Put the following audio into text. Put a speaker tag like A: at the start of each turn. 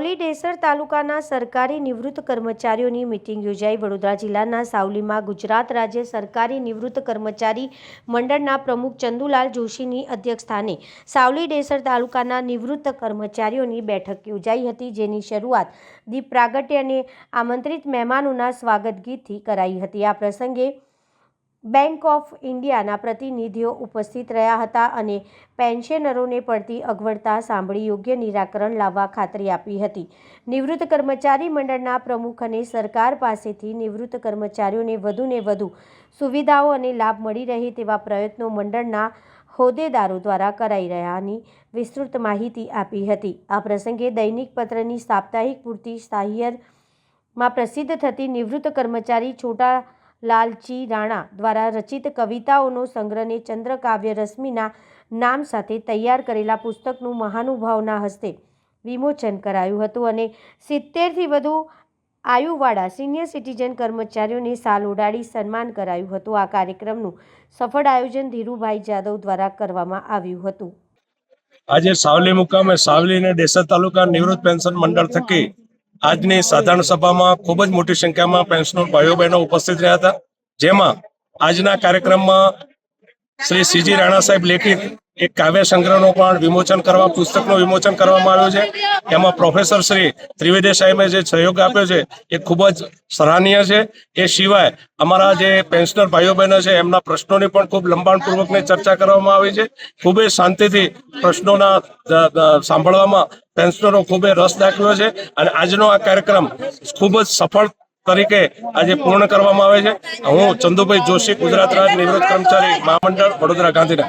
A: સાવલી ડેસર તાલુકાના સરકારી નિવૃત્ત કર્મચારીઓની મીટિંગ યોજાઈ। વડોદરા જિલ્લાના સાવલીમાં ગુજરાત રાજ્ય સરકારી નિવૃત્ત કર્મચારી મંડળના પ્રમુખ ચંદુલાલ જોશીની અધ્યક્ષસ્થાને સાવલી ડેસર તાલુકાના નિવૃત્ત કર્મચારીઓની બેઠક યોજાઈ હતી, જેની શરૂઆત દીપ પ્રાગટ્ય અને આમંત્રિત મહેમાનોના સ્વાગત ગીતથી કરાઈ હતી। આ પ્રસંગે બેંક ઓફ ઇન્ડિયાના પ્રતિનિધિઓ ઉપસ્થિત રહ્યા હતા અને પેન્શનરોને પડતી અગવડતા સાંભળી યોગ્ય નિરાકરણ લાવવા ખાતરી આપી હતી। નિવૃત્ત કર્મચારી મંડળના પ્રમુખ અને સરકાર પાસેથી નિવૃત્ત કર્મચારીઓને વધુને વધુ સુવિધાઓ અને લાભ મળી રહે તેવા પ્રયત્નો મંડળના હોદ્દેદારો દ્વારા કરાઈ રહ્યાની વિસ્તૃત માહિતી આપી હતી। આ પ્રસંગે દૈનિક પત્રની સાપ્તાહિક પૂર્તિ સાહિયરમાં પ્રસિદ્ધ થતી નિવૃત્ત કર્મચારી છોટા લાલજી રાણા દ્વારા રચિત કવિતાઓનો સંગ્રહને ચંદ્રકાવ્ય રશ્મિના નામ સાથે તૈયાર કરેલા પુસ્તકનું મહાનુભાવના હસ્તે વિમોચન કરાયું હતું અને 70થી વધુ આયુવાળા સિનિયર સિટીઝન કર્મચારીઓને શાલ ઓઢાડી સન્માન કરાયું હતું। આ કાર્યક્રમનું સફળ આયોજન ધીરુભાઈ જાદવ દ્વારા કરવામાં આવ્યું હતું।
B: આજે સાવલી મુકામે સાવલી અને ડેસર તાલુકા નિવૃત્ત પેન્શન મંડળ થકી આજની સાધારણ સભામાં ખૂબ જ મોટી સંખ્યામાં પેન્શનર ભાઈઓ બહેનો ઉપસ્થિત રહ્યા હતા, જેમાં આજના કાર્યક્રમમાં શ્રી સીજી રાણા સાહેબ લેખિત એક કાવ્ય સંગ્રહનો પણ વિમોચન કરવા પુસ્તકનું વિમોચન કરવામાં આવ્યું છે। એમાં પ્રોફેસર શ્રી ત્રિવેદી સાહેબે જે સહયોગ આપ્યો છે એ ખૂબ જ સરાહનીય છે। એ સિવાય અમારા જે પેન્શનર ભાઈઓ બહેનો છે એમના પ્રશ્નોની પણ ખૂબ લંબાણપૂર્વકની ચર્ચા કરવામાં આવી છે। ખૂબ જ શાંતિથી પ્રશ્નોના સાંભળવામાં પેન્શનરો ખૂબ રસ દાખવ્યો છે અને આજનો આ કાર્યક્રમ ખૂબ જ સફળ તરીકે આજે પૂર્ણ કરવામાં આવે છે। હું ચંદુભાઈ જોશી, ગુજરાત રાજ્ય નિવૃત્ત કર્મચારી મહામંડળ, વડોદરા, ગાંધીનગર।